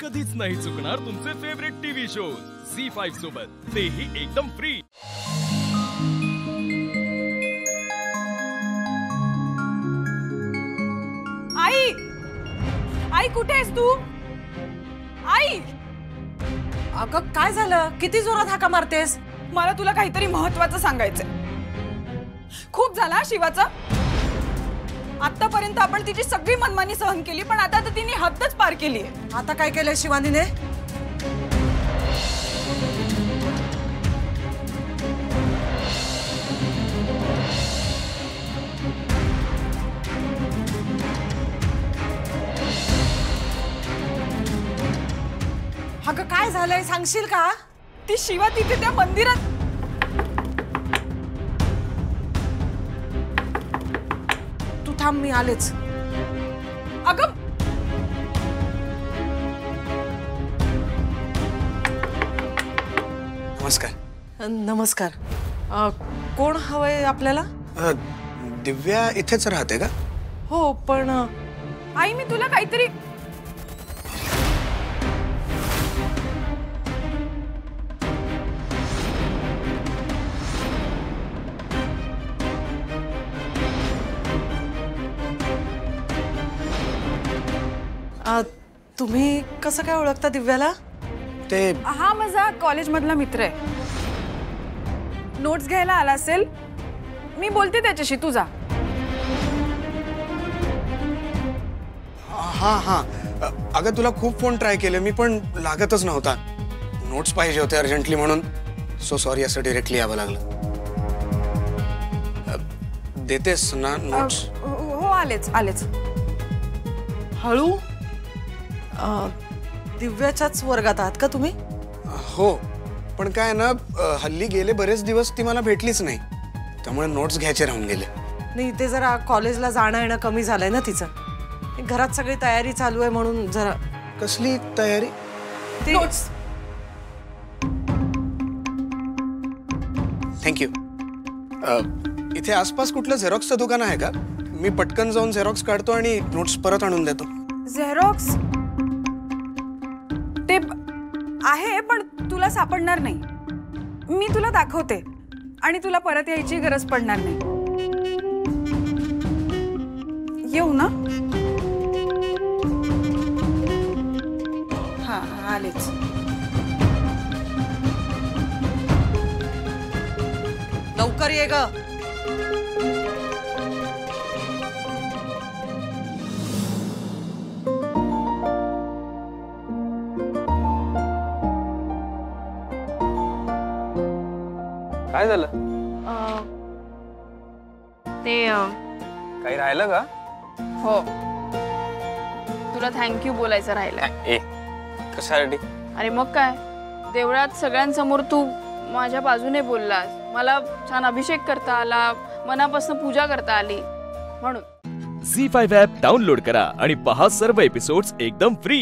कधीच नाही चुकणार तुमचे फेवरेट टीव्ही शोज झी5 सोबत, तेही एकदम फ्री। आई, आई कुठे आहेस तू? आई, अगं काय झालं? किती जोरात हाका मारतेस? मला तुला काहीतरी महत्त्वाचं सांगायचंय। खूप झाला शिवाचा। आतापर्यंत आपण तिची सगळी मनमानी सहन केली, पण आता तर तिने हद्दच पार केली आहे। आता काय केलंय शिवानीने? अगं काय झालंय सांगशील का? ती शिवा तिथे त्या मंदिरात। तू थांब, मी आलेच। अगं नमस्कार। नमस्कार। कोण हवंय आपल्याला? दिव्या इथेच राहते का? हो, पण आई मी तुला काहीतरी तुम्ही कसं काय ओळखता दिव्याला? ते हा माझा कॉलेज मधला मित्र आहे। नोट्स घ्यायला आला असेल, मी बोलते त्याच्याशी, तू जा। हाँ हाँ, अगं तुला खूप फोन ट्राय केले मी, पण लागतच नव्हता। नोट्स पाहिजे होते अर्जंटली म्हणून। सो सॉरी, असं डायरेक्टली यावं लागलं। देतेस ना नोट्स? हो आलेच आलेच। हळू। दिव्याच्याच वर्गात आहात का तुम्ही? हो, पण काय ना, हल्ली गेले बरेच दिवस ती मला भेटलीच नाही, त्यामुळे नोट्स घ्यायचे राहून गेले। नाही, ते जरा कॉलेजला जाणं येणं कमी झालंय ना तिचं। घरात सगळी तयारी चालू आहे म्हणून जरा। कसली तयारी? नोट्स। थँक्यू। इथे आसपास कुठलं झेरॉक्सचं दुकान आहे का? मी पटकन जाऊन झेरॉक्स काढतो आणि नोट्स परत आणून देतो। झेरॉक्स ते आहे, पण तुला सापडणार नाही। मी तुला दाखवते आणि तुला परत यायची गरज पडणार नाही। येऊ ना? हा आलेच। लवकर ये ग। काय झालं? ते काही राहिलं का? हो, तुला थँक्यू बोलायचं राहिलं। ए, कशासाठी? अरे मग काय, देवळात सगळ्यांसमोर तू माझ्या बाजूने बोललास, मला छान अभिषेक करता आला, मनापासून पूजा करता आली म्हणून। झी5 ॲप डाउनलोड करा आणि पहा सर्व एपिसोड्स एकदम फ्री।